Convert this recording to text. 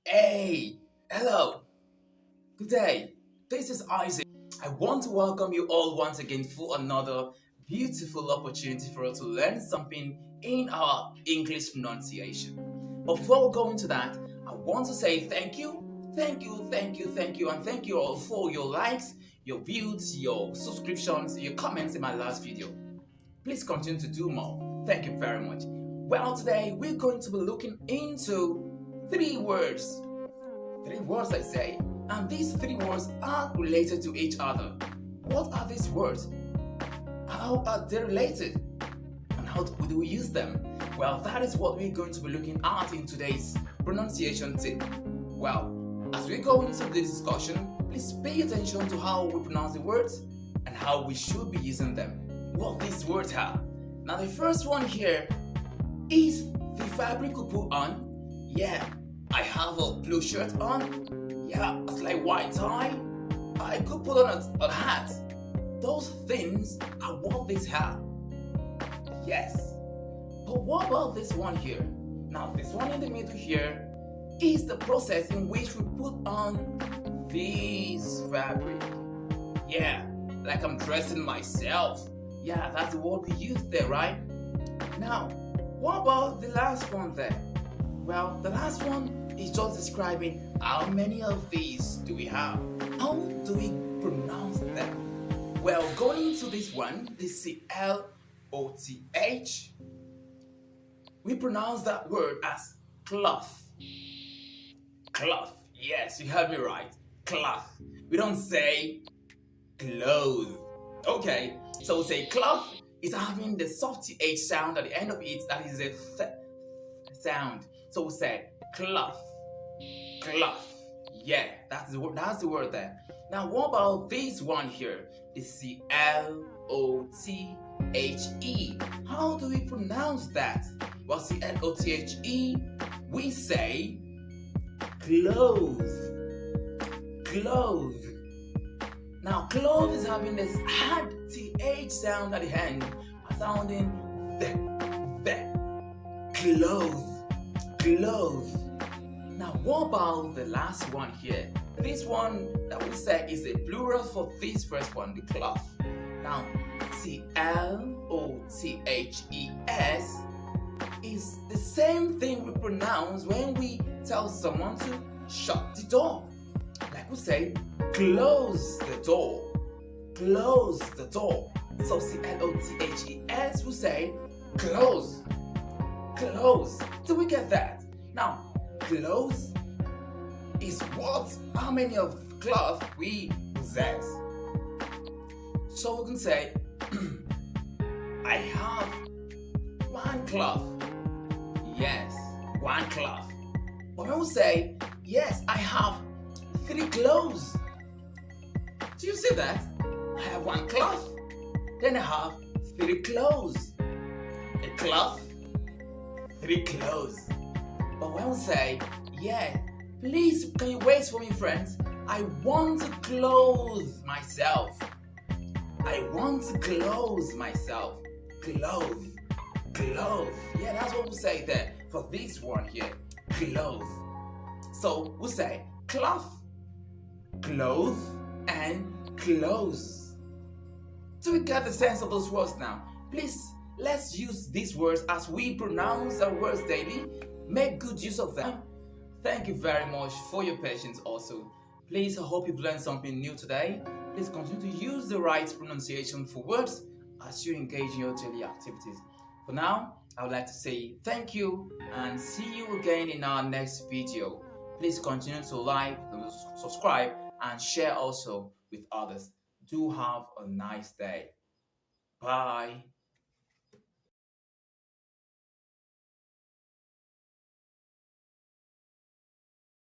Hey, hello, good day. This is Isaac. I want to welcome you all once again for another beautiful opportunity for us to learn something in our English pronunciation. But before we go into that, I want to say and thank you all for your likes, your views, your subscriptions, your comments in my last video. Please continue to do more. Thank you very much. Well, today we're going to be looking into three words. Three words, I say. And these three words are related to each other. What are these words? How are they related? And how do we use them? Well, that is what we're going to be looking at in today's pronunciation tip. Well, as we go into the discussion, please pay attention to how we pronounce the words and how we should be using them. What these words are. Now, the first one here is the fabric we put on. Yeah, I have a blue shirt on. Yeah, a slight white tie. I could put on a hat. Those things are what these are. Yes. But what about this one here? Now, this one in the middle here is the process in which we put on this fabric. Yeah, like I'm dressing myself. Yeah, that's the word we use there, right? Now, what about the last one there? Well, the last one is just describing how many of these do we have? How do we pronounce them? Well, going into this one, the Cloth, we pronounce that word as cloth. Cloth. Yes, you heard me right. Cloth. We don't say clothes. Okay, so we say cloth is having the soft th sound at the end of it. That is a sound. So we say cloth. Cloth. Yeah, that's the word. That's the word there. Now, what about this one here? The Clothe. How do we pronounce that? Well, Clothe, we say clothes. Clothes. Now, clothes is having this hard th sound at the end, sounding the. Clothes. Clothes. Now, what about the last one here? This one that we said is a plural for this first one, the cloth. Now, Clothes is the same thing we pronounce when we tell someone to shut the door. Like we say, close the door. Close the door. So Clothes, we say close. Close. Do we get that? Now, clothes is how many of cloth we possess. So we can say, I have one cloth. Yes, one cloth. But when we say, yes, I have three clothes. Do you see that? I have one cloth. Then I have three clothes. A cloth, three clothes. But when we say, yeah, please, can you wait for me, friends? I want to clothe myself. I want to clothe myself. Clothe. Clothe. Yeah, that's what we say there for this one here. Clothe. So we say cloth, clothe, and clothes. Do we get the sense of those words now? Please, let's use these words as we pronounce our words daily. Make good use of them. Thank you very much for your patience also. Please, I hope you've learned something new today. Please continue to use the right pronunciation for words as you engage in your daily activities. For now, I would like to say thank you and see you again in our next video. Please continue to like, subscribe, and share also with others. Do have a nice day. Bye.